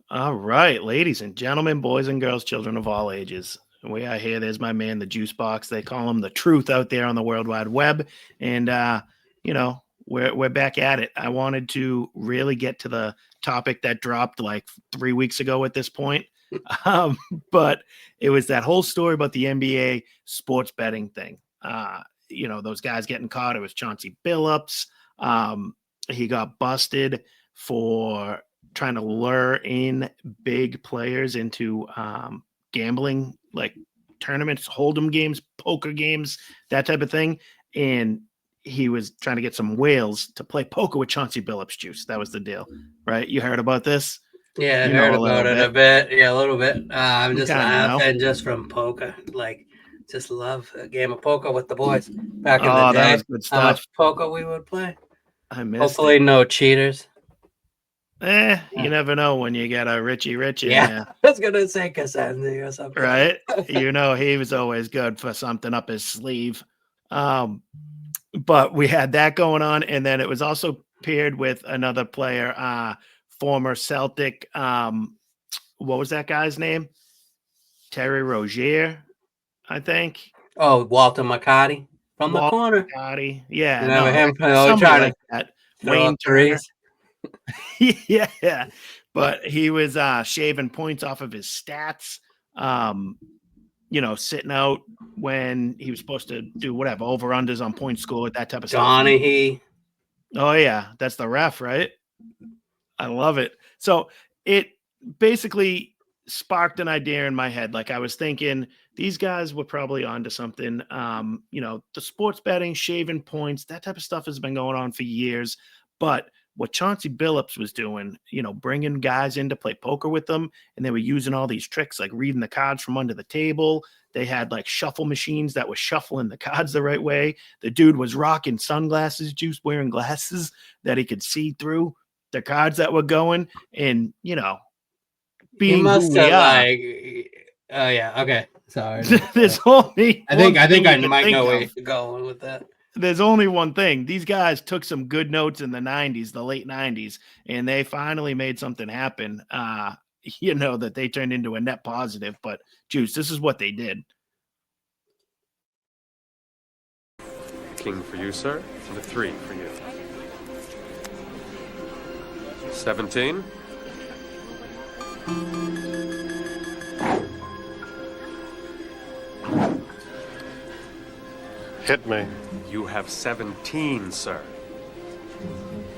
All right, ladies and gentlemen, boys and girls, children of all ages. We are here. There's my man, the Juice Box. They call him the truth out there on the World Wide Web. And you know, we're back at it. I wanted to really get to the topic that dropped like 3 weeks ago at this point. Um, but it was that whole story about the NBA sports betting thing. Those guys getting caught. It was Chauncey Billups. He got busted for trying to lure in big players into gambling, like tournaments, hold'em games, poker games, that type of thing. And he was trying to get some whales to play poker with Chauncey Billups Juice. That was the deal, right? You heard about this? Yeah, I You heard know a about little it a bit. bit. Yeah, a little bit. I'm You just kind of know. laughing just from poker. Like, just love a game of poker with the boys back in the Oh, that day. was good How much stuff. poker we would play. I missed Hopefully, it. no cheaters. You never know when you get a Richie Rich in Yeah, there, I was gonna say Cassanzi or something like right? that. He was always good for something up his sleeve. Um, but we had that going on, and then it was also paired with another player, former Celtic. What was that guy's name? Terry Rozier, I think. Oh, Walter McCarty from the Walter corner. Gotti. Yeah, Remember no, him? somebody Trying like to that. throw up Wayne Turner. threes. Yeah, but he was shaving points off of his stats. Um, sitting out when he was supposed to do whatever over unders on points scored, that type of stuff. Donahue. Oh yeah, that's the ref, right? I love it. So it basically sparked an idea in my head. Like I was thinking these guys were probably onto something. The sports betting, shaving points, that type of stuff has been going on for years. But what Chauncey Billups was doing, bringing guys in to play poker with them, and they were using all these tricks like reading the cards from under the table. They had like shuffle machines that were shuffling the cards the right way. The dude was rocking sunglasses, Juice wearing glasses that he could see through the cards that were going, and He being who must we have are, Oh yeah. Okay. Sorry. there's only one I think thing you I can might think know where of. you're going with that. There's only one thing. These guys took some good notes in the 90s, the late 90s, and they finally made something happen, that they turned into a net positive. But Juice, this is what they did. King for you, sir, and a 3 for you. 17. Hit me. You have 17, sir.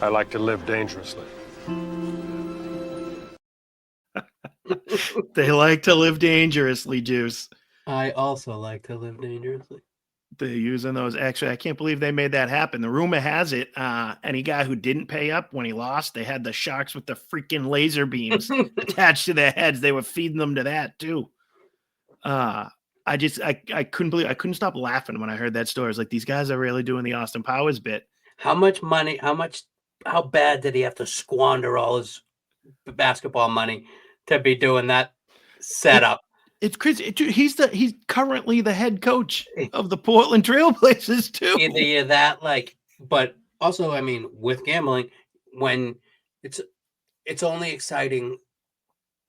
I like to live dangerously. They like to live dangerously, Juice. I also like to live dangerously. They're using those. Actually, I can't believe they made that happen. The rumor has it, any guy who didn't pay up when he lost, they had the sharks with the freaking laser beams attached to their heads. They were feeding them to that too. I couldn't believe, I couldn't stop laughing when I heard that story. I was like, these guys are really doing the Austin Powers bit. How much money? How bad did he have to squander all his basketball money to be doing that setup? It's crazy. Dude, he's currently the head coach of the Portland Trailblazers too. Either you're that but also, I mean, with gambling, when it's only exciting,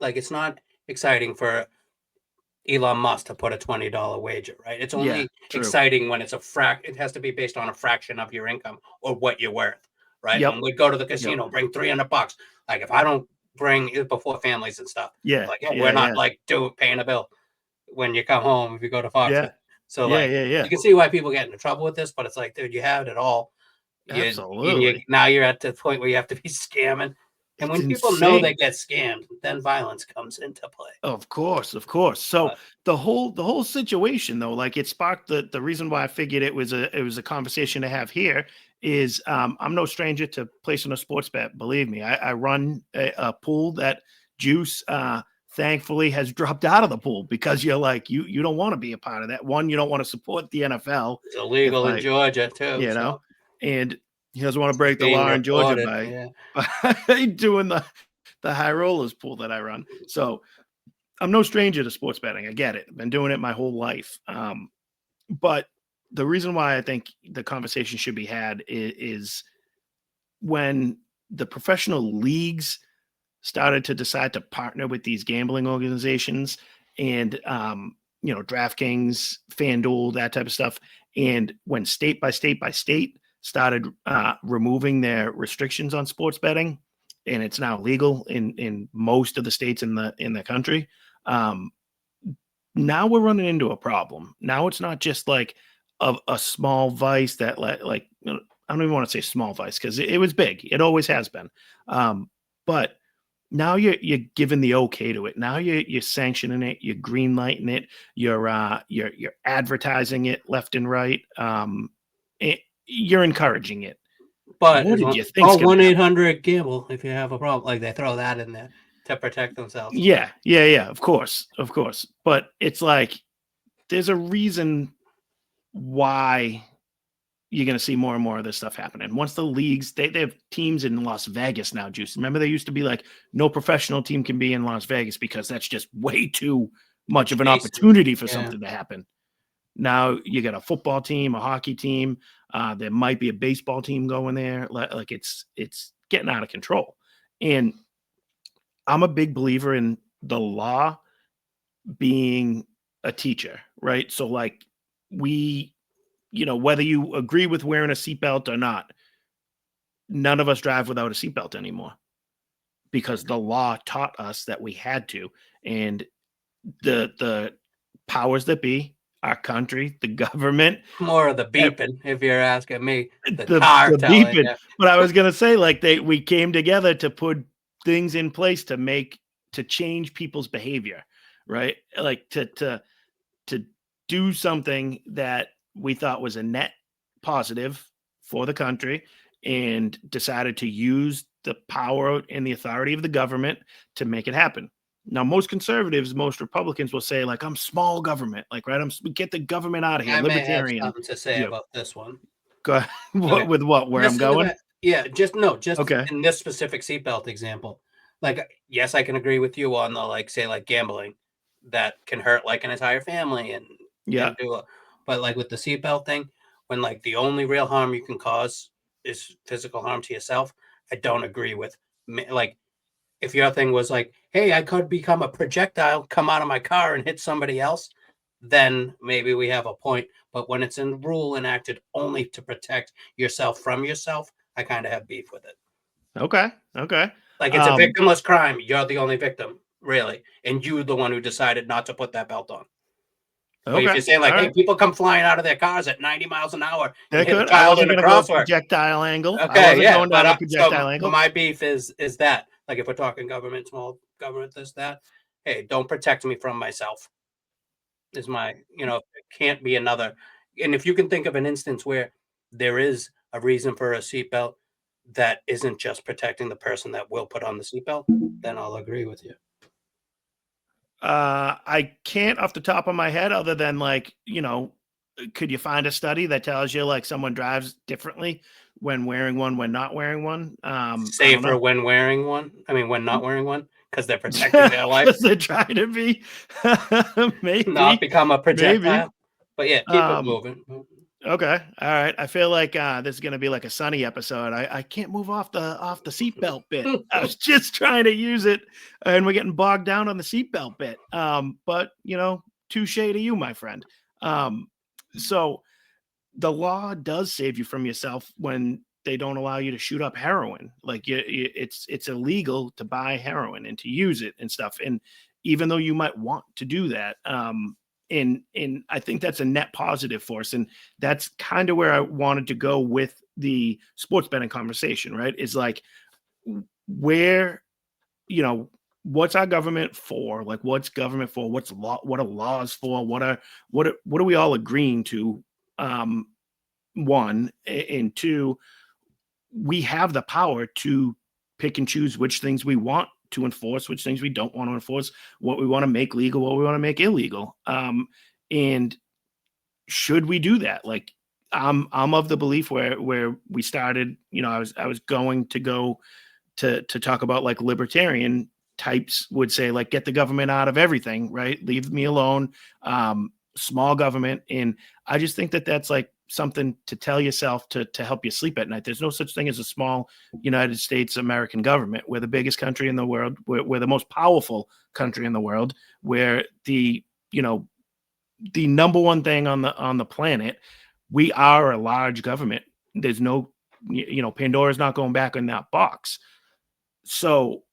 like it's not exciting for Elon Musk to put a $20 wager, right? It's only exciting when it's it has to be based on a fraction of your income or what you're worth, right? Yep. When we go to the casino, bring $300. Like if I don't bring it before families and stuff, we're not like paying a bill when you come home if you go to Fox. Yeah. So you can see why people get into trouble with this, but it's like, dude, you have it all. Absolutely. Now you're at the point where you have to be scamming. And when people know they get scammed, then violence comes into play. Of course. So the whole situation, though, like it sparked the reason why I figured it was a conversation to have here is I'm no stranger to placing a sports bet. Believe me, I run a pool that Juice thankfully has dropped out of the pool because you're like you don't want to be a part of that. One, you don't want to support the NFL. It's illegal in Georgia too, and he doesn't want to break the law in Georgia by doing the high rollers pool that I run. So I'm no stranger to sports betting. I get it. I've been doing it my whole life. But the reason why I think the conversation should be had is when the professional leagues started to decide to partner with these gambling organizations and, DraftKings, FanDuel, that type of stuff. And when state by state by state started removing their restrictions on sports betting, and it's now legal in most of the states in the country. Now we're running into a problem. Now it's not just like a small vice that I don't even want to say small vice because it was big. It always has been. But now you're giving the okay to it. Now you're sanctioning it. You're green lighting it. You're advertising it left and right. You're encouraging it. But What did you think? call 1-800-GAMBLE if you have a problem. Like they throw that in there to protect themselves. Yeah. Of course. But it's like there's a reason why you're going to see more and more of this stuff happening. Once the leagues, they have teams in Las Vegas now, Juice. Remember, they used to be like, no professional team can be in Las Vegas because that's just way too much of an opportunity for something to happen. Now you got a football team, a hockey team. There might be a baseball team going there. Like it's getting out of control. And I'm a big believer in the law being a teacher, right? So like whether you agree with wearing a seatbelt or not, none of us drive without a seatbelt anymore because the law taught us that we had to. And the powers that be, our country, the government, more of the beeping, if you're asking me. The beeping. Yeah. But I was gonna say, like we came together to put things in place to change people's behavior, right? Like to do something that we thought was a net positive for the country and decided to use the power and the authority of the government to make it happen. Now, most conservatives, most Republicans will say, like, I'm small government, like, right? Get the government out of here. I Libertarian. may have something to say about this one. Go ahead. With what? Where I'm going? Just okay. In this specific seatbelt example. Like, yes, I can agree with you on the gambling that can hurt like an entire family and but like with the seatbelt thing, when like the only real harm you can cause is physical harm to yourself, I don't agree with. Like, if your thing was like, hey, I could become a projectile, come out of my car and hit somebody else, then maybe we have a point. But when it's a rule enacted only to protect yourself from yourself, I kind of have beef with it. Okay. Like, it's a victimless crime. You're the only victim, really. And you're the one who decided not to put that belt on. But if you say, like, hey, people come flying out of their cars at 90 miles an hour and hit a child in a crosswalk. Projectile angle. Okay, yeah. Going down a projectile angle. My beef is that. Like, if we're talking government, small government, this, that, hey, don't protect me from myself. Is my, it can't be another. And if you can think of an instance where there is a reason for a seatbelt that isn't just protecting the person that will put on the seatbelt, then I'll agree with you. I can't off the top of my head, other than could you find a study that tells you like someone drives differently when wearing one, when not wearing one? Safer when wearing one. I mean, when not wearing one, because they're protecting their life. Because they're trying to be maybe not become a projectile. Maybe. But yeah, keep it moving. Okay. All right. I feel like this is going to be like a Sunny episode. I can't move off the seatbelt bit. I was just trying to use it and we're getting bogged down on the seatbelt bit. But touche to you, my friend. So the law does save you from yourself when they don't allow you to shoot up heroin. Like it's illegal to buy heroin and to use it and stuff. And even though you might want to do that, and I think that's a net positive for us. And that's kind of where I wanted to go with the sports betting conversation, right? Is like where, what's our government for? Like what's government for? What's law? What are laws for? What are we all agreeing to? One, and two, we have the power to pick and choose which things we want to enforce, which things we don't want to enforce, what we want to make legal, what we want to make illegal. And should we do that? Like I'm of the belief where we started, I was going to go to talk about like libertarian types would say like, get the government out of everything, right? Leave me alone. Small government. And I just think that that's like something to tell yourself to help you sleep at night. There's no such thing as a small United States American government. We're the biggest country in the world. We're the most powerful country in the world. We're the number one thing on the planet. We are a large government. There's no, Pandora's not going back in that box. So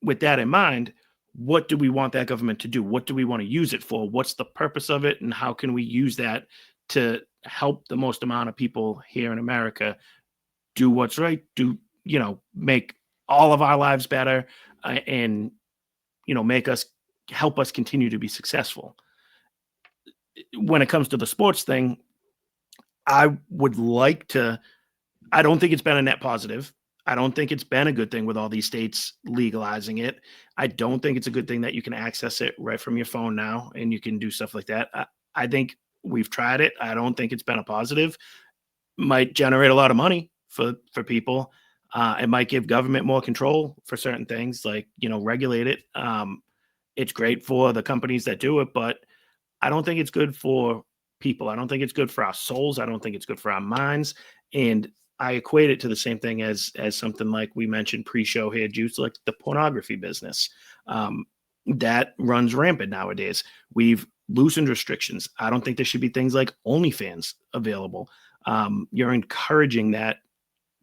with that in mind, what do we want that government to do? What do we want to use it for? What's the purpose of it? And how can we use that to help the most amount of people here in America do what's right, make all of our lives better, and, help us continue to be successful. When it comes to the sports thing, I don't think it's been a net positive. I don't think it's been a good thing with all these states legalizing it. I don't think it's a good thing that you can access it right from your phone now and you can do stuff like that. I think we've tried it. I don't think it's been a positive. Might generate a lot of money for people. It might give government more control for certain things, like, regulate it. It's great for the companies that do it, but I don't think it's good for people. I don't think it's good for our souls. I don't think it's good for our minds. And I equate it to the same thing as something like we mentioned pre-show here, Juice, like the pornography business. That runs rampant nowadays. We've loosened restrictions. I don't think there should be things like OnlyFans available. You're encouraging that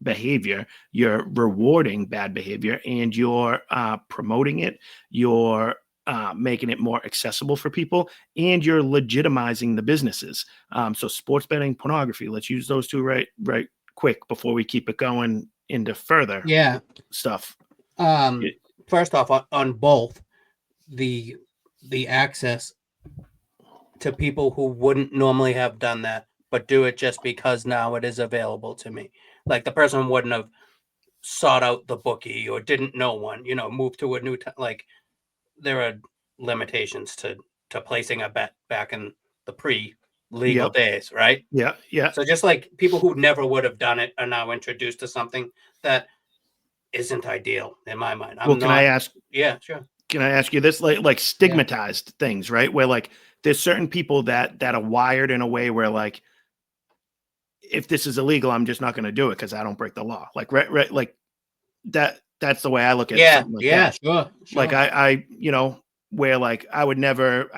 behavior, you're rewarding bad behavior, and you're promoting it. You're making it more accessible for people, and you're legitimizing the businesses. So sports betting, pornography, let's use those two right quick before we keep it going into further stuff. First off, on both, the access to people who wouldn't normally have done that, but do it just because now it is available to me. Like the person wouldn't have sought out the bookie or didn't know one, moved to a new like there are limitations to placing a bet back in the pre-legal days, right? Yeah. So just like people who never would have done it are now introduced to something that isn't ideal in my mind. Can I ask? Yeah, sure. Can I ask you this? Like stigmatized things, right? Where like there's certain people that are wired in a way where like, if this is illegal, I'm just not going to do it because I don't break the law. Like right, like that. That's the way I look at something like that. Sure. Like I where like I would never.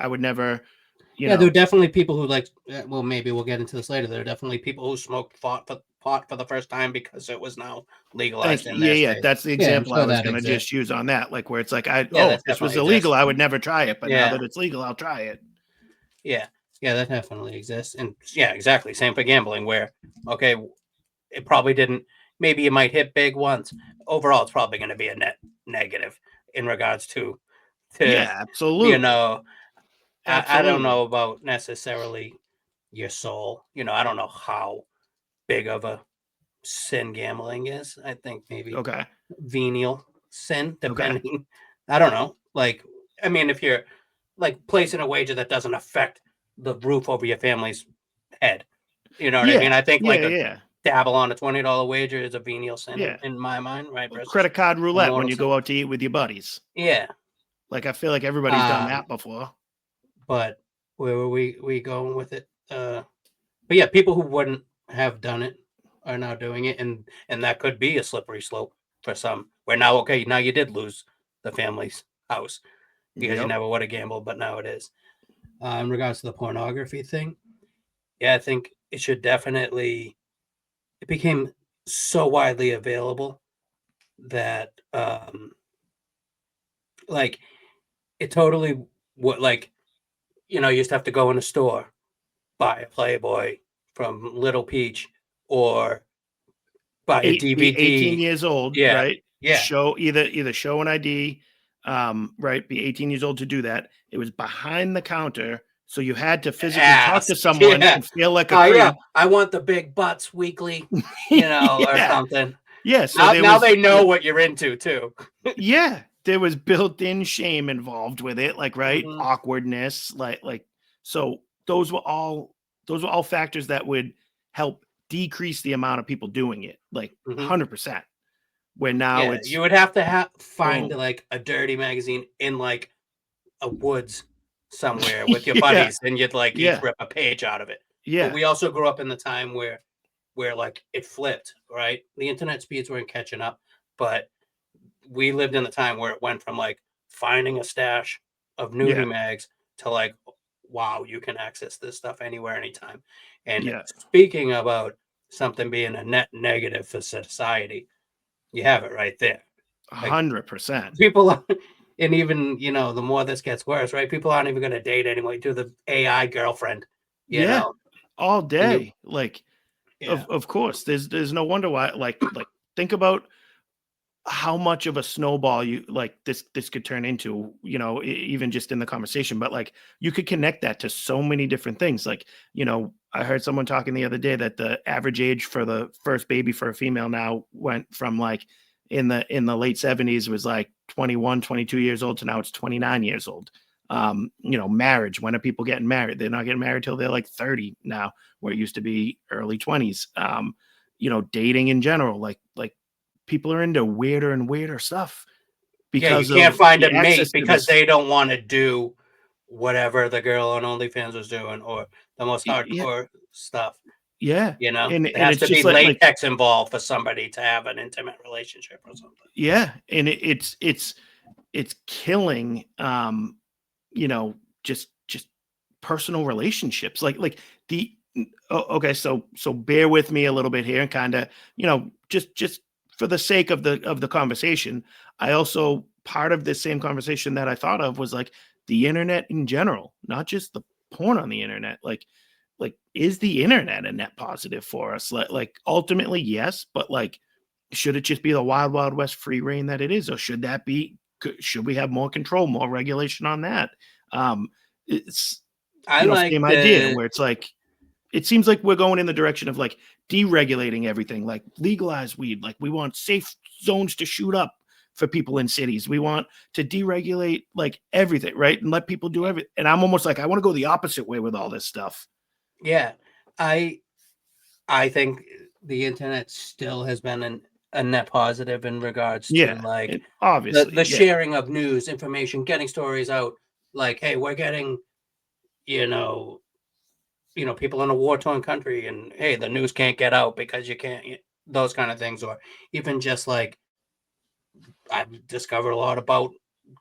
There are definitely people who like. Well, maybe we'll get into this later. There are definitely people who smoked pot for the first time because it was now legalized in their state. That's the example I was going to just use on that. Like where it's like, if this was illegal, I would never try it, but now that it's legal, I'll try it. Yeah, that definitely exists, and exactly. Same for gambling, where it probably didn't. Maybe it might hit big once. Overall, it's probably going to be a net negative in regards to absolutely. I don't know about necessarily your soul. I don't know how big of a sin gambling is. I think maybe venial sin, depending. I don't know. Like, I mean, if you're like placing a wager that doesn't affect the roof over your family's head, you know what I mean? I think dabble on a $20 wager is a venial sin in my mind, right? Credit card roulette when you go out to eat with your buddies. Yeah. Like I feel like everybody's done that before. But where were we going with it? But yeah, people who wouldn't have done it are now doing it, and that could be a slippery slope for some. Where now, now you did lose the family's house because you never would have gambled, but now it is. In regards to the pornography thing, I think it should definitely. It became so widely available that, like, it totally would like. You used to have to go in a store, buy a Playboy from Little Peach, or buy a DVD. Be 18 years old, right? Yeah. Show either show an ID, right? Be 18 years old to do that. It was behind the counter, so you had to physically talk to someone and feel like a creep. I want the big butts weekly, or something. Yeah. So now they know what you're into too. Yeah. There was built-in shame involved with it, like awkwardness, like so those were all factors that would help decrease the amount of people doing it, like 100%. Where now it's you would have to find like a dirty magazine in like a woods somewhere with your buddies, and you'd like each rip a page out of it. Yeah. But we also grew up in the time where like it flipped, right? The internet speeds weren't catching up, but we lived in the time where it went from like finding a stash of nudie Yeah. mags to like, wow, you can access this stuff anywhere, anytime. And Yeah. speaking about something being a net negative for society, you have it right there. Like 100%. people, and even the more this gets worse, right? People aren't even going to date anymore. Do the AI girlfriend, you Yeah. know, All and you, day. Like, yeah, of course. There's no wonder why. Like think about how much of a snowball you like this could turn into, even just in the conversation. But like you could connect that to so many different things. Like, I heard someone talking the other day that the average age for the first baby for a female now went from like in the late 70s was like 21, 22 years old to now it's 29 years old. Marriage, when are people getting married? They're not getting married till they're like 30 now, where it used to be early 20s. Dating in general, like people are into weirder and weirder stuff yeah, you because can't of find a the mate access to because this. they don't want to do whatever the girl on OnlyFans was doing or the most Yeah, hardcore stuff. yeah, and There has it's to be just like latex involved for somebody to have an intimate relationship or something. yeah, and it's killing you know just personal relationships, like the okay, so bear with me a little bit here and kind of just for the sake of the conversation. I also, part of this same conversation that I thought of was like the internet in general, not just the porn on the internet. Like is the internet a net positive for us? Like ultimately yes, but like should it just be the wild wild west free reign that it is, or should we have more control, more regulation on that? It's I like same idea the where it's like it seems like we're going in the direction of like deregulating everything, like legalize weed. Like we want safe zones to shoot up for people in cities. We want to deregulate like everything, right? And let people do everything. And I'm almost like I want to go the opposite way with all this stuff. yeah. I I think the internet still has been a net positive in regards to Yeah. like And obviously, the yeah. sharing of news, information, getting stories out. Like, hey, we're getting, you know, people in a war torn country, and hey, the news can't get out because you can't. Those kind of things, or even just like I've discovered a lot about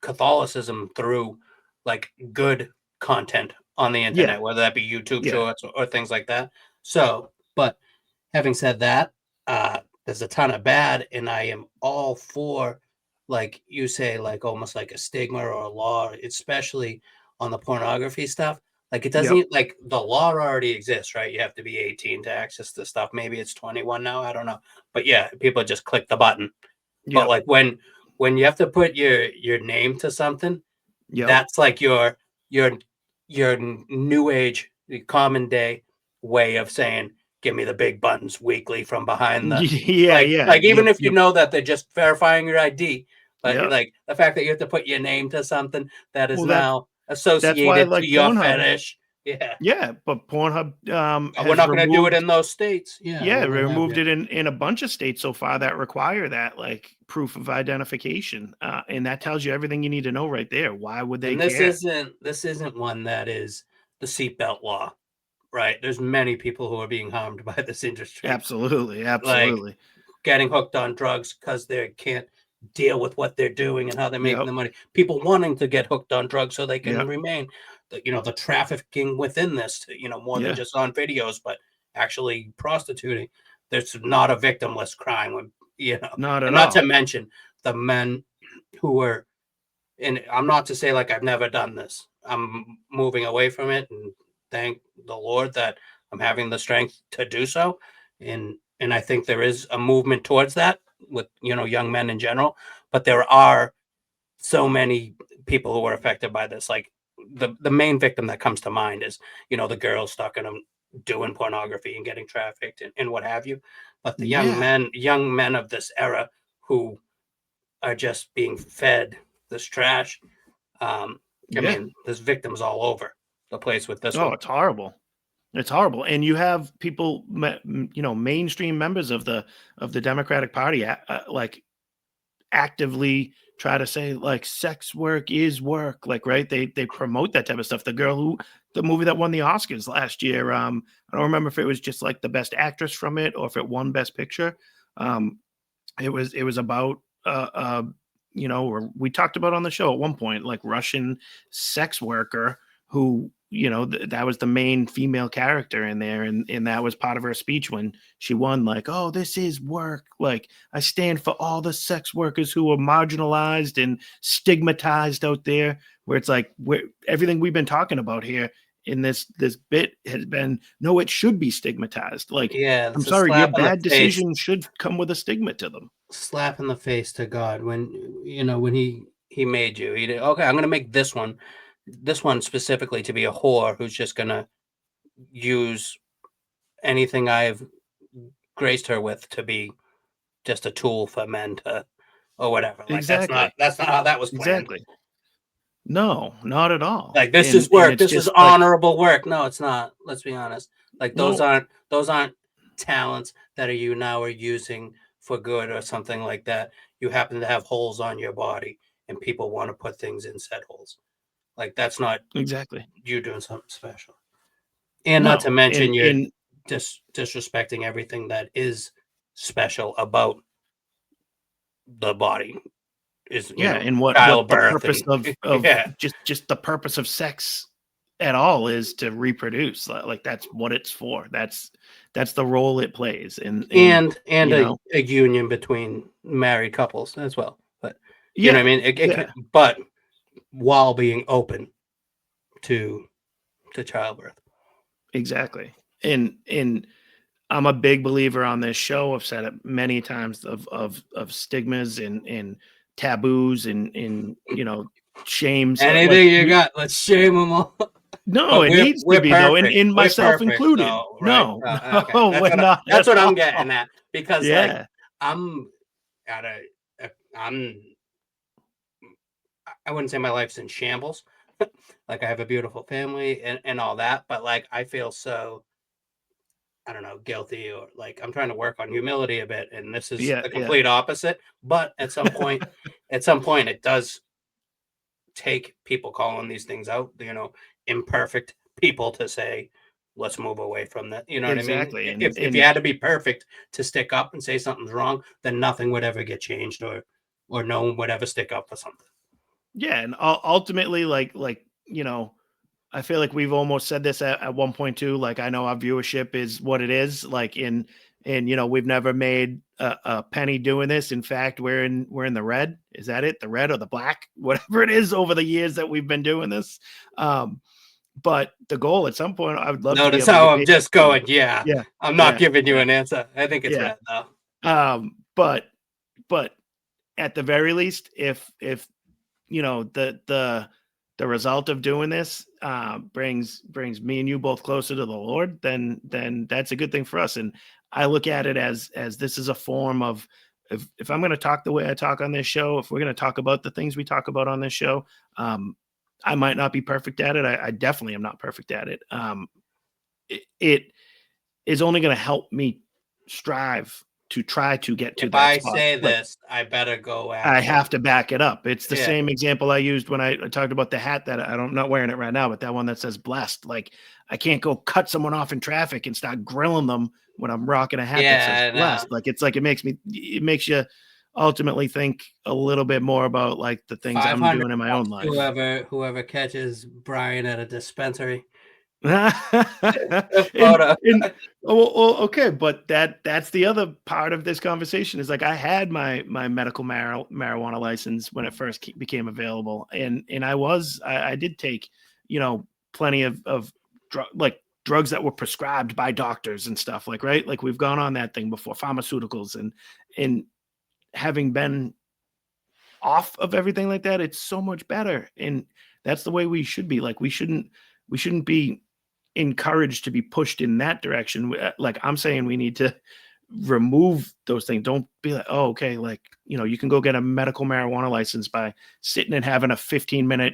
Catholicism through like good content on the Yeah. internet, whether that be YouTube Yeah. shorts or things like that. So, but having said that, there's a ton of bad, and I am all for, like you say, like almost like a stigma or a law, especially on the pornography stuff. Like it Yep. doesn't like the law already exists, right? You have to be 18 to access this stuff. Maybe it's 21 now. I don't know, but yeah, people just click the button. But Yep. like when you have to put your name to something, Yep. that's like your new age, the common day way of saying, "Give me the big buttons weekly from behind the." Yeah. Yeah. Like even Yep. if you Yep. know that they're just verifying your ID, but Yep. like the fact that you have to put your name to something that is Well, now that's why I associated to like your Pornhub. fetish. Yeah. Yeah, but Pornhub We're has not going to do it removed. in those states. Yeah, Yeah, what have removed you. it in a bunch of states so far that require that like proof of identification, and that tells you everything you need to know right there. Why would they And care? this isn't one that is the seatbelt law, right? There's many people who are being harmed by this industry, Absolutely, like absolutely. getting hooked on drugs because they can't deal with what they're doing and how they're making Yep, the money. People wanting to get hooked on drugs so they can yep, remain, the trafficking within this, more than yeah. just on videos, but actually prostituting. There's not a victimless crime when, Not at and not to all. mention the men who were, and I'm not to say like I've never done this. I'm moving away from it, and thank the Lord that I'm having the strength to do so. And I think there is a movement towards that with young men in general. But there are so many people who are affected by this. Like the main victim that comes to mind is the girl stuck in them doing pornography and getting trafficked and what have you. But the Yeah, young men of this era who are just being fed this trash. um, I yeah. mean, there's victims all over the place with this Oh, one. it's horrible. It's horrible, and you have people, mainstream members of the Democratic Party, like actively try to say like sex work is work, like, right? They promote that type of stuff. The movie that won the Oscars last year, I don't remember if it was just like the best actress from it or if it won best picture. Um, it was about or we talked about on the show at one point, like Russian sex worker who, that was the main female character in there, and that was part of her speech when she won, like, oh, this is work, like I stand for all the sex workers who are marginalized and stigmatized out there, where it's like everything we've been talking about here in this bit has been, no, it should be stigmatized. Like, Yeah, I'm it's a sorry, your slap on the bad face. decisions should come with a stigma to them. Slap in the face to God when when he made you. He did, okay, I'm gonna make this one specifically to be a whore who's just gonna use anything I've graced her with to be just a tool for men to or whatever. Like Exactly. that's not how that was planned. Exactly. No, not at all. Like this is And work. it's This is just like, honorable work. No, it's not. Let's be honest. Like no, those aren't talents that you now are using for good or something like that. You happen to have holes on your body and people want to put things in said holes. Like that's not exactly. you doing something special. And not to No. mention And you're and disrespecting everything that is special about the body is, yeah, and what the childbirth purpose and of yeah. just the purpose of sex at all is to reproduce. Like that's what it's for. That's the role it plays. And And you know, a union between married couples as well. But you know what yeah, I mean? yeah, But while being open to childbirth. exactly. And I'm a big believer on this show. I've said it many times of stigmas and taboos and shames. Like Anything you got, let's shame them all. no, But it needs to we're be though, and perfect. in We're myself perfect included. though, right? No, Okay, no, we're not that's at what I'm all. getting at because like Yeah, I'm at I'm I wouldn't say my life's in shambles. Like I have a beautiful family and all that, but like I feel so I don't know, guilty or like I'm trying to work on humility a bit, and this is yeah, the yeah, complete opposite. But at some point, it does take people calling these things out, imperfect people to say, let's move away from that. You know what I mean? exactly. If you had to be perfect to stick up and say something's wrong, then nothing would ever get changed or no one would ever stick up for something. Yeah, and ultimately, like I feel like we've almost said this at one point too. Like, I know our viewership is what it is. Like, and we've never made a penny doing this. In fact, we're in the red. Is that it? The red or the black? Whatever it is over the years that we've been doing this. But the goal at some point, I would love to be Notice able to how get I'm paid. just going, yeah. Yeah, I'm not yeah, giving you yeah, an answer. I think it's yeah. red though. But at the very least, if the result of doing this brings me and you both closer to the Lord, then that's a good thing for us. And I look at it as this is a form of, if I'm going to talk the way I talk on this show, if we're going to talk about the things we talk about on this show, I might not be perfect at it. I definitely am not perfect at it. It is only going to help me strive to try to get to If that I spot. say Like, this, I better go I action. have to back it up. It's the Yeah. same example I used when I talked about the hat that I'm not wearing it right now, but that one that says blessed. Like, I can't go cut someone off in traffic and start grilling them when I'm rocking a hat that says Yeah, I know. blessed. Like, it's like it makes you ultimately think a little bit more about like the things I'm 500 doing in my own bucks to life. whoever catches Brian at a dispensary. and, A photo. okay, but that's the other part of this conversation is like I had my medical marijuana license when it first became available, and I did take plenty of drugs that were prescribed by doctors and stuff, like, right, like we've gone on that thing before, pharmaceuticals, and having been off of everything like that, it's so much better, and that's the way we should be. Like, we shouldn't be encouraged to be pushed in that direction. Like, I'm saying, we need to remove those things. Don't be like, oh, okay, like, you can go get a medical marijuana license by sitting and having a 15-minute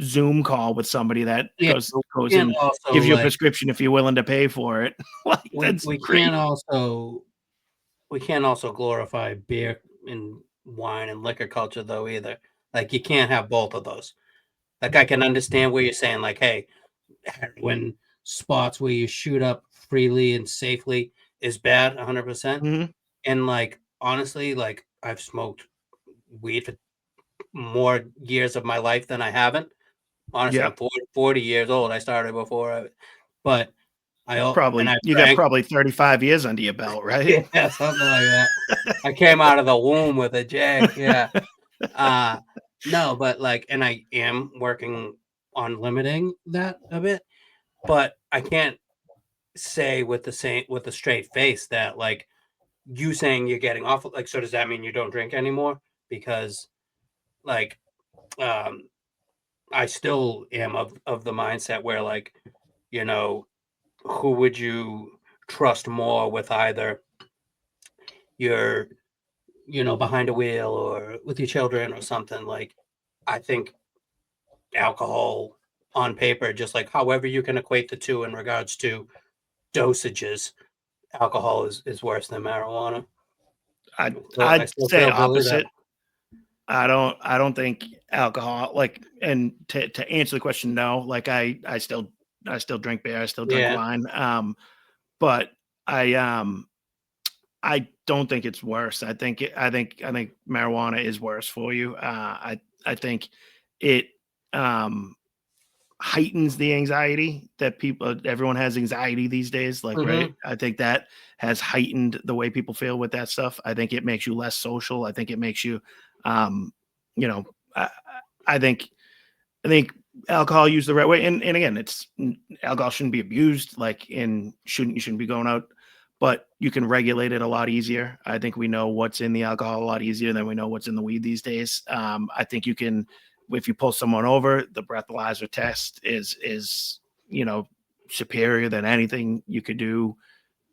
Zoom call with somebody that Yeah, goes and and also gives you a like prescription if you're willing to pay for it. Like, we that's we great. can't also we can't also glorify beer and wine and liquor culture though either. Like you can't have both of those. Like I can understand where you're saying like, hey, when spots where you shoot up freely and safely is bad 100%. Mhm. And like honestly, like I've smoked weed for more years of my life than I haven't. Honestly, Yeah, I'm 40 years old. I started before but and probably. I You got drank. probably 35 years under your belt, right? Yeah, something like that. I came out of the womb with a J. Yeah. Uh no, but like, and I am working on limiting that a bit, but I can't say with a straight face that like you saying you're getting off like, so does that mean you don't drink anymore? Because like um I still am of the mindset where like, you know, who would you trust more with either your behind a wheel or with your children or something like I think alcohol on paper, just like however you can equate the two in regards to dosages, alcohol is worse than marijuana. I'd So I I'd still say feel believe that. opposite. I don't think alcohol like, and to answer the question, no. Like I still drink beer, I still drink Yeah. wine. But I don't think it's worse. I think marijuana is worse for you. I think it um heightens the anxiety that everyone has anxiety these days, like, right? Hmm. I think that has heightened the way people feel with that stuff. I think it makes you less social. I think it makes you um you know I, I think alcohol used the right way, and again, alcohol shouldn't be abused, like, in shouldn't you shouldn't be going out, but you can regulate it a lot easier. I think we know what's in the alcohol a lot easier than we know what's in the weed these days. I think you can, if you pull someone over, the breathalyzer test is superior than anything you could do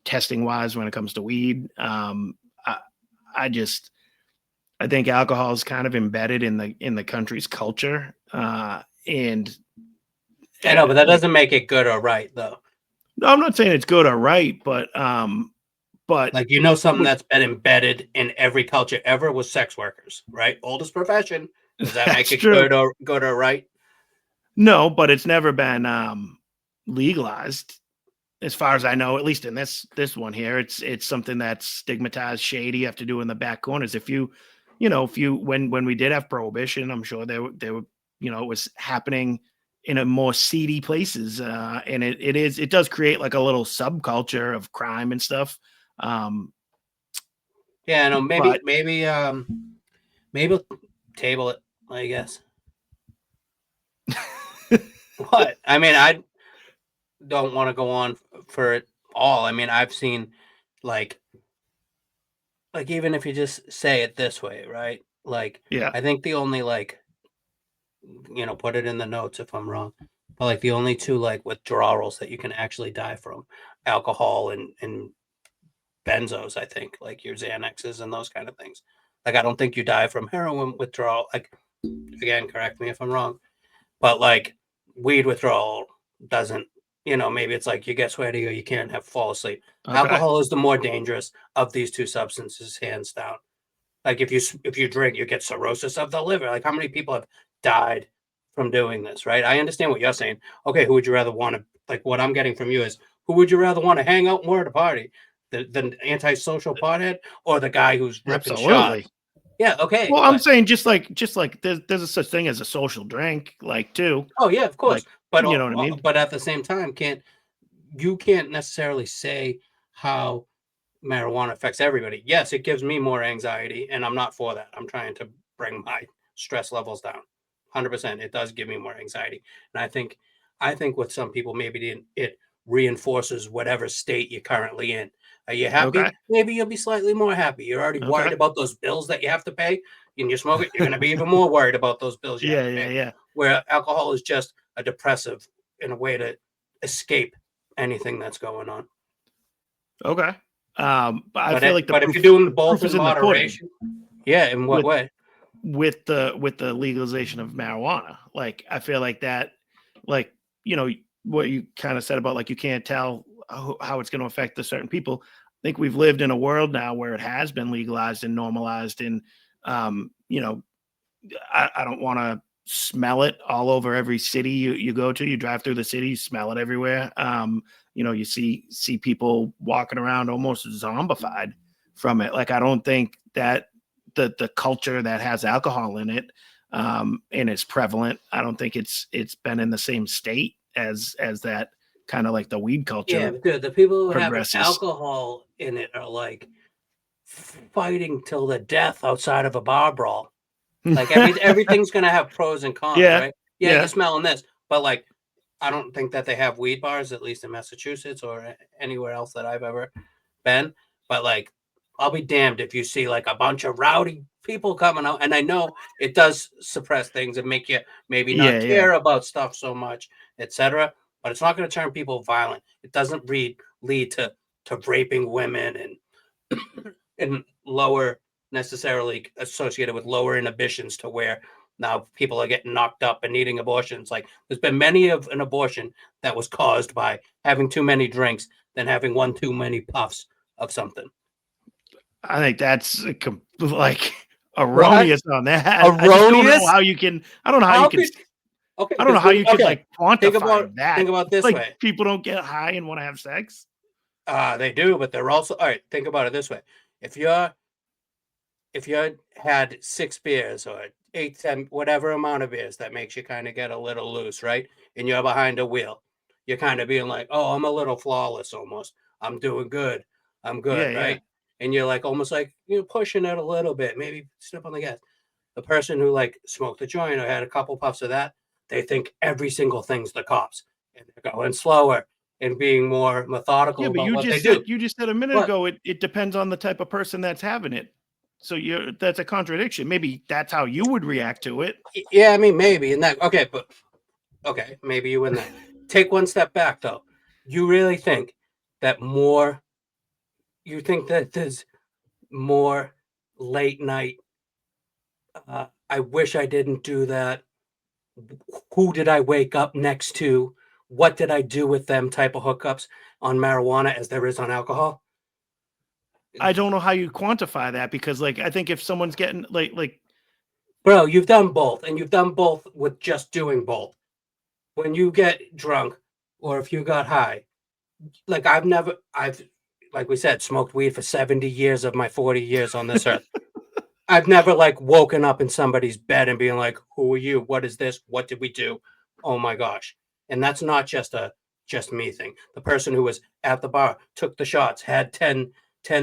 testing wise when it comes to weed. I, I just I think alcohol is kind of embedded in the country's culture, and I know, but that like, doesn't make it good or right though. no, I'm not saying it's good or right, but Like something that's been embedded in every culture ever was sex workers, right? Oldest profession. Does that make that's it true. good or right? No, but it's never been legalized, as far as I know. At least in this one here, it's something that's stigmatized, shady. You have to do in the back corners. If you when we did have prohibition, I'm sure there were it was happening in a more seedy places, and it does create like a little subculture of crime and stuff. Um, Yeah, no, but maybe table it, I guess. What? I mean, I don't want to go on for it all. I mean, I've seen like even if you just say it this way, right? Like yeah, I think the only like put it in the notes if I'm wrong. But like the only two like withdrawals that you can actually die from, alcohol and benzos, I think, like your Xanaxes and those kind of things. Like I don't think you die from heroin withdrawal. Like again, correct me if I'm wrong, but like weed withdrawal doesn't. Maybe it's like you get sweaty or you can't fall asleep. okay, Alcohol is the more dangerous of these two substances, hands down. Like if you drink, you get cirrhosis of the liver. Like how many people have died from doing this, right? I understand what you're saying. Okay, who would you rather want to like? What I'm getting from you is who would you rather want to hang out more at a party, the antisocial pothead or the guy who's ripping absolutely. shots? Yeah, okay, Well, I'm but saying just like there's a such thing as a social drink, like, too, oh yeah, of like, course. But you know what I mean? but at the same time, can't necessarily say how marijuana affects everybody. Yes, it gives me more anxiety, and I'm not for that. I'm trying to bring my stress levels down. 100%. It does give me more anxiety, and I think with some people, maybe it reinforces whatever state you're currently in. Are you Okay, happy? Maybe you'll be slightly more happy. You're already worried okay, about those bills that you have to pay, and you smoke it. You're going to be even more worried about those bills you have yeah, to yeah, pay. yeah, Where alcohol is just a depressive in a way to escape anything that's going on. okay. But I But feel like the but if you're proof doing the both proof in is in the pudding moderation, yeah. In what with way? with the legalization of marijuana. Like, I feel like that, like, what you kind of said about, like, you can't tell how it's going to affect the certain people. I think we've lived in a world now where it has been legalized and normalized, and You know, I don't want to smell it all over every city you go to. You drive through the city, you smell it everywhere. You know, you see people walking around almost zombified from it. Like, I don't think that the culture that has alcohol in it, and is prevalent, I don't think it's been in the same state as that kind of like the weed culture. Yeah, dude, the people who have progresses. alcohol in it are like fighting till the death outside of a bar brawl. Like everything's gonna have pros and cons, Yeah, right? Yeah, yeah. you're smelling this, but like, I don't think that they have weed bars, at least in Massachusetts or anywhere else that I've ever been. But like, I'll be damned if you see like a bunch of rowdy people coming out. And I know it does suppress things and make you maybe not Yeah, care about stuff so much, etc. But it's not going to turn people violent. It doesn't lead to raping women and lower, necessarily associated with lower inhibitions, to where now people are getting knocked up and needing abortions. Like, there's been many of an abortion that was caused by having too many drinks than having one too many puffs of something. I think that's like erroneous on that. I just don't know Erroneous? how you can. I don't know how How you can. could okay? I don't know how you could like Think quantify that. about this Like, way. people don't get high and want to have sex. They do, but they're also all right. Think about it this way: if you had 6 beers or 8, 10, whatever amount of beers that makes you kind of get a little loose, right? And you're behind a wheel, you're kind of being like, "Oh, I'm a little flawless, almost. I'm doing good. I'm Yeah, good, yeah. right?" And you're like almost like you're pushing it a little bit, maybe step on the gas. The person who like smoked a joint or had a couple puffs of that, they think every single thing's the cops, and they're going slower and being more methodical Yeah, but about what they do. you just said a minute But ago it depends on the type of person that's having it. So that's a contradiction. Maybe that's how you would react to it. yeah, I mean, maybe in that. Okay, but okay, maybe you win that. Take one step back, though. You really think that more? You think that there's more late night? I wish I didn't do that. Who did I wake up next to? What did I do with them? Type of hookups on marijuana as there is on alcohol. I don't know how you quantify that, because like I think if someone's getting like Bro, you've done both, and you've done both with just doing both. When you get drunk, or if you got high, like I've like we said, smoked weed for 70 years of my 40 years on this earth. I've never like woken up in somebody's bed and being like, "Who are you? What is this? What did we do? Oh my gosh." And that's not just me thing. The person who was at the bar took the shots, had 10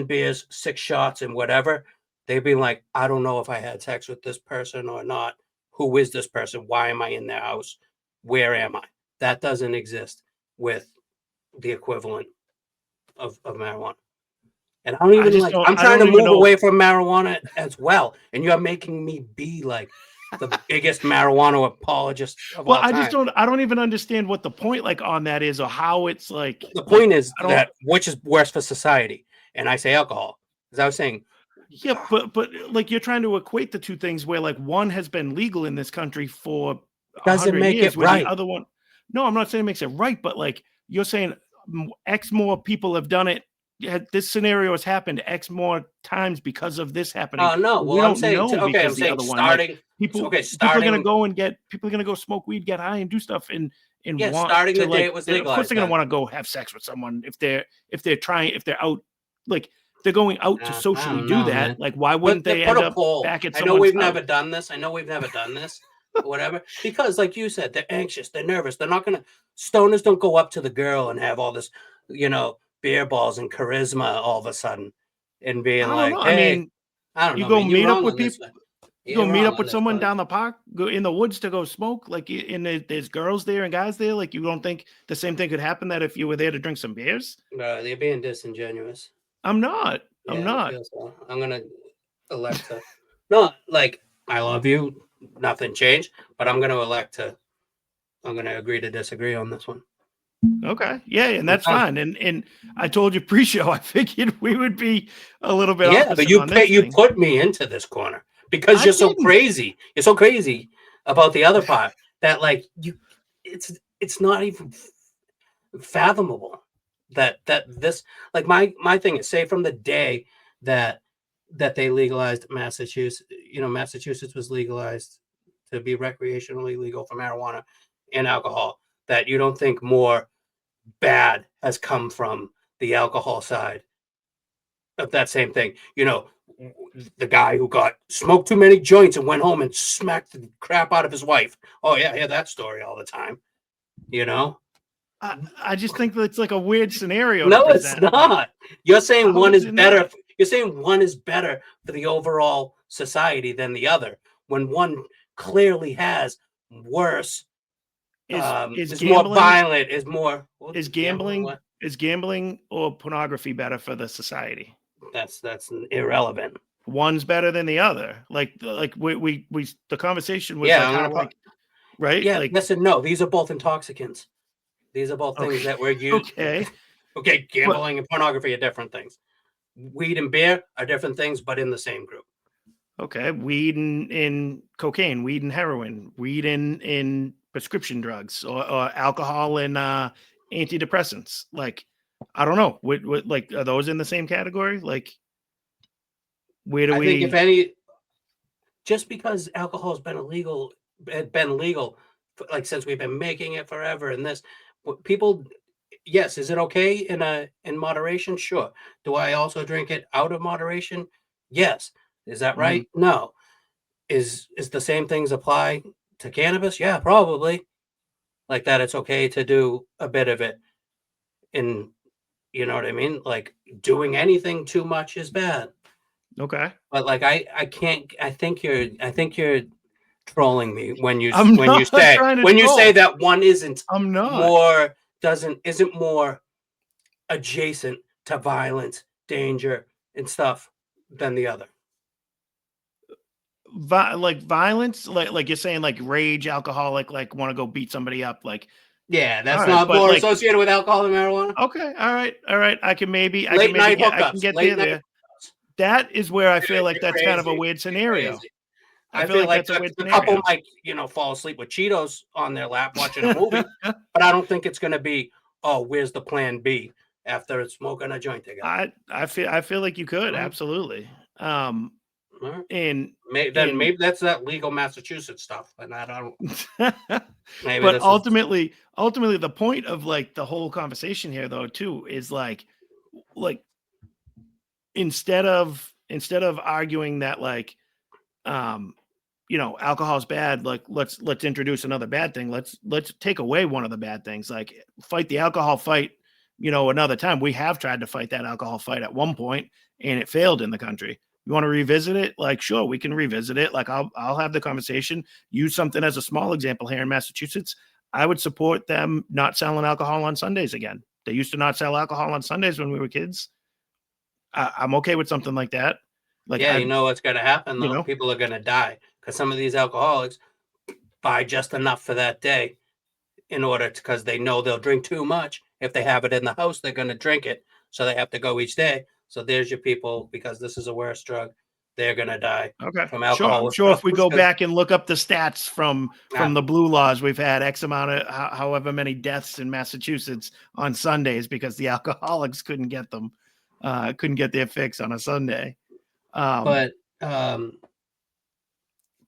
beers, 6 shots, and whatever. They'd be like, "I don't know if I had sex with this person or not. Who is this person? Why am I in their house? Where am I?" That doesn't exist with the equivalent of marijuana. And I don't I even just like, don't I'm I trying don't to even move know. away from marijuana as well. And you're making me be like the biggest marijuana apologist of Well, all time. I don't even understand what the point like on that is, or how it's like The point is I don't. that which is worse for society? And I say alcohol. Because I was saying, Yeah, but like you're trying to equate the two things where like one has been legal in this country for doesn't 100 make it years, where the right. other one. No, I'm not saying it makes it right, but like you're saying X more people have done it. This scenario has happened X more times because of this happening. Oh no. We Well, I'm don't saying, know okay, I'm because the saying other one, like starting. people Okay, people are gonna starting. go and get people are gonna go smoke weed, get high, and do stuff, and Yeah, want starting to the day like. it was Of course, legalized. they're gonna Then. want to go have sex with someone if they're out, like they're going out to I socially don't do know, that. man. Like, why Put wouldn't they put end a up poll. back at I know someone's we've house? never done this. I know we've never done this. Whatever. Because, like you said, they're anxious. They're nervous. They're not gonna. Stoners don't go up to the girl and have all this, beer balls and charisma all of a sudden, and being I don't like, know. I "Hey, mean, I don't you know, go man. You're meet up wrong with on this people. one. You go You're meet wrong up on with this someone one." down the park, go in the woods to go smoke. Like, and there's girls there and guys there. Like, you don't think the same thing could happen that if you were there to drink some beers? They're being disingenuous. I'm not. I'm Yeah, I not. feel so. I'm gonna elect to. No, like I love you. Nothing changed, but I'm gonna elect to. I'm gonna agree to disagree on this one. Okay. Yeah, and that's Okay. fine. And I told you pre-show, I figured we would be a little bit Yeah, but opposite on this you thing. put me into this corner because I you're so didn't. crazy. You're so crazy about the other part that like it's not even fathomable that this like my thing is, say from the day that that they legalized Massachusetts. Massachusetts was legalized to be recreationally legal for marijuana and alcohol. That you don't think more bad has come from the alcohol side of that same thing. The guy who got smoked too many joints and went home and smacked the crap out of his wife. Oh yeah, I hear that story all the time. I just think that it's like a weird scenario to No, it's present. Like, not. You're saying how one is is it better. not? You're saying one is better for the overall society than the other, when one clearly has worse, Is is more gambling violent, is more is gambling. gambling What? is gambling or pornography better for the society? That's irrelevant. One's better than the other. Like we the conversation was Yeah, like I'm how gonna. like right Yeah, like yes and no. These are both intoxicants. These are both things okay that were used. okay Okay, but gambling and pornography are different things. Weed and beer are different things, but in the same group. okay, weed and cocaine, weed and heroin, weed in prescription drugs, or alcohol and antidepressants. Like, I don't know. What like are those in the same category? Like, where do I think if we? any, just because alcohol has been legal, like since we've been making it forever, and people, yes, is it okay in moderation? Sure. Do I also drink it out of moderation? Yes. Is that Mhm. right? No. Is the same things apply to cannabis? Yeah, probably. Like that, it's okay to do a bit of it. In You know what I mean? Like doing anything too much is bad. Okay, But like I can't. I think you're trolling me when you I'm not trying to when you say troll. that one I'm not. isn't more adjacent to violence, danger, and stuff than the other. Like violence, like you're saying, like rage, alcoholic, like want to go beat somebody up. Like, Yeah, all that's right, not but more like, associated with alcohol and marijuana. okay, all right. I can Late maybe night get, I can hookups, get late night there. hookups. That is where I feel Dude, like you're that's kind of a crazy. weird You're scenario. crazy. I I feel feel like like that's a weird the couple scenario. might, fall asleep with Cheetos on their lap watching a movie, but I don't think it's going to be, oh, where's the plan B after smoking a joint together? I feel like you could Mhm. absolutely. All right. And Then maybe that's that legal Massachusetts stuff, and I don't. Maybe but this is. ultimately the point of like the whole conversation here though too is like instead of arguing that like um alcohol is bad, like let's introduce another bad thing, let's take away one of the bad things, like fight the alcohol fight another time. We have tried to fight that alcohol fight at one point and it failed in the country. You want to revisit it? Like, sure, we can revisit it. Like, I'll have the conversation. Use something as a small example here in Massachusetts. I would support them not selling alcohol on Sundays again. They used to not sell alcohol on Sundays when we were kids. I'm okay with something like that. Like, Yeah, you know what's going to happen you though? know, People are going to die because some of these alcoholics buy just enough for that day in order because they know they'll drink too much. If they have it in the house, they're going to drink it, so they have to go each day. So there's your people, because this is a worse drug. They're going to die okay, from sure. alcohol I'm sure if we withdrawals go 'cause, back and look up the stats from the blue laws, we've had X amount of however many deaths in Massachusetts on Sundays because the alcoholics couldn't get their fix on a Sunday. but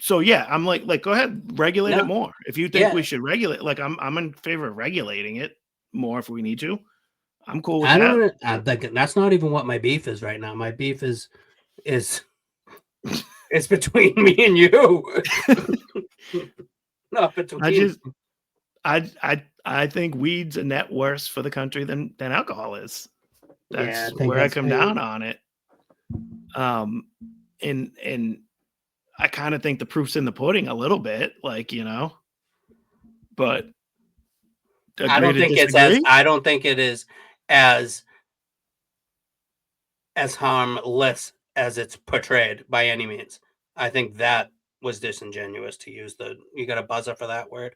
So yeah, I'm like, go ahead, regulate it no, more. If you think yeah, we should regulate, like I'm in favor of regulating it more if we need to. I'm cool with I that. don't. I think that's not even what my beef is right now. My beef is it's between me and you, not I between. just I think weed's a net worse for the country than alcohol is. Yeah, That's I think where I that's. come down on it. Um, and I kind of think the proof's in the pudding a little bit, like but I agree don't to think it's as. disagree. I don't think it is as harmless as it's portrayed by any means. I think that was disingenuous to use you got a buzzer for that word.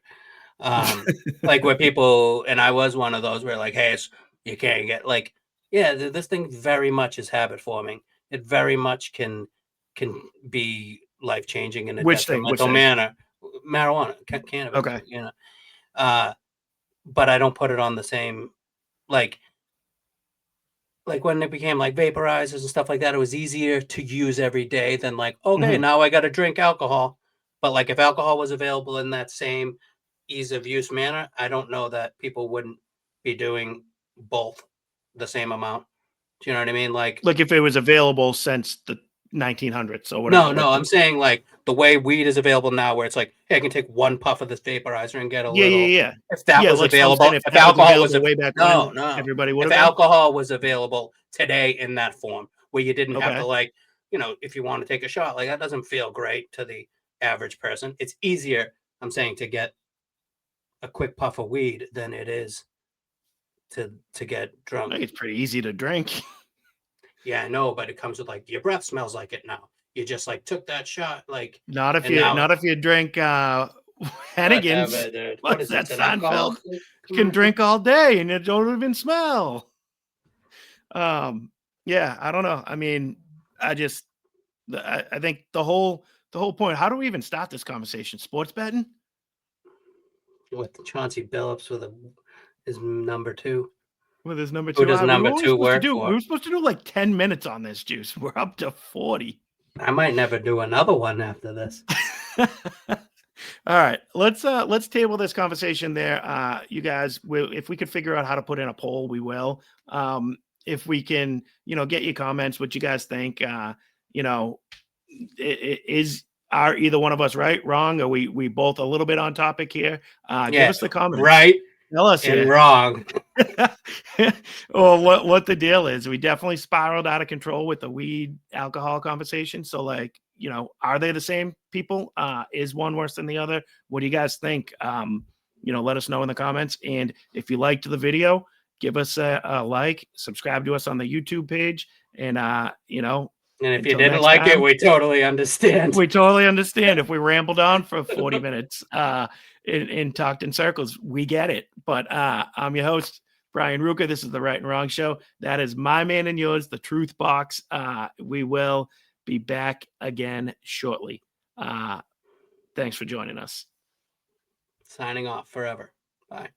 Like where people, and I was one of those where like, hey, you can't get like, yeah, this thing very much is habit forming. It very much can be life changing in a Which thing? Which detrimental thing? manner. Marijuana, cannabis, Okay. uh, but I don't put it on the same, like, like when it became like vaporizers and stuff like that, it was easier to use every day than like, okay, Mhm. now I got to drink alcohol. But like if alcohol was available in that same ease of use manner, I don't know that people wouldn't be doing both the same amount. Do you know what I mean? Like, Like if it was available since the 1900s or no, whatever. no, Like I'm saying like the way weed is available now, where it's like, hey, I can take one puff of this vaporizer and get a yeah, little. yeah, yeah. If that Yeah, was like so I'm available, saying if if that was alcohol was available way back no, when, no, everybody would if have been. alcohol was available today in that form, where you didn't have Okay. to like, if you want to take a shot, like that doesn't feel great to the average person. It's easier, I'm saying, to get a quick puff of weed than it is to get I drunk. think it's pretty easy to drink. Yeah, I know, but it comes with like your breath smells like it now. You just like took that shot, like, Not if and you now not if you drink Hennigan's. whatever, dude. What What's is that this? An alcohol Seinfeld? You can drink all day and it don't even smell. Yeah, I don't know. I mean, I just I think the whole point, how do we even start this conversation? Sports betting? with Chauncey Billups with his number two. With his number Who two. does We were number only two supposed to work do we for? were supposed to do like 10 minutes on this juice. We're up to 40. I might never do another one after this. All right, let's table this conversation there. You guys, if we could figure out how to put in a poll, we will. If we can, get your comments, what you guys think. You know, is are either one of us right, wrong? Are we both a little bit on topic here? Give Yeah, us the comments. right Tell us and here. wrong. Or what the deal is. We definitely spiraled out of control with the weed alcohol conversation. So like, are they the same people? Is one worse than the other? What do you guys think? Let us know in the comments. And if you liked the video, give us a like, subscribe to us on the YouTube page. And And if you until didn't next like it, time, we totally understand. we totally understand if we rambled on for 40 minutes and talked in circles. We get it. But I'm your host, Brian Ruka. This is the Right and Wrong Show. That is my man and yours, the Truth Box. We will be back again shortly. Thanks for joining us. Signing off forever. Bye.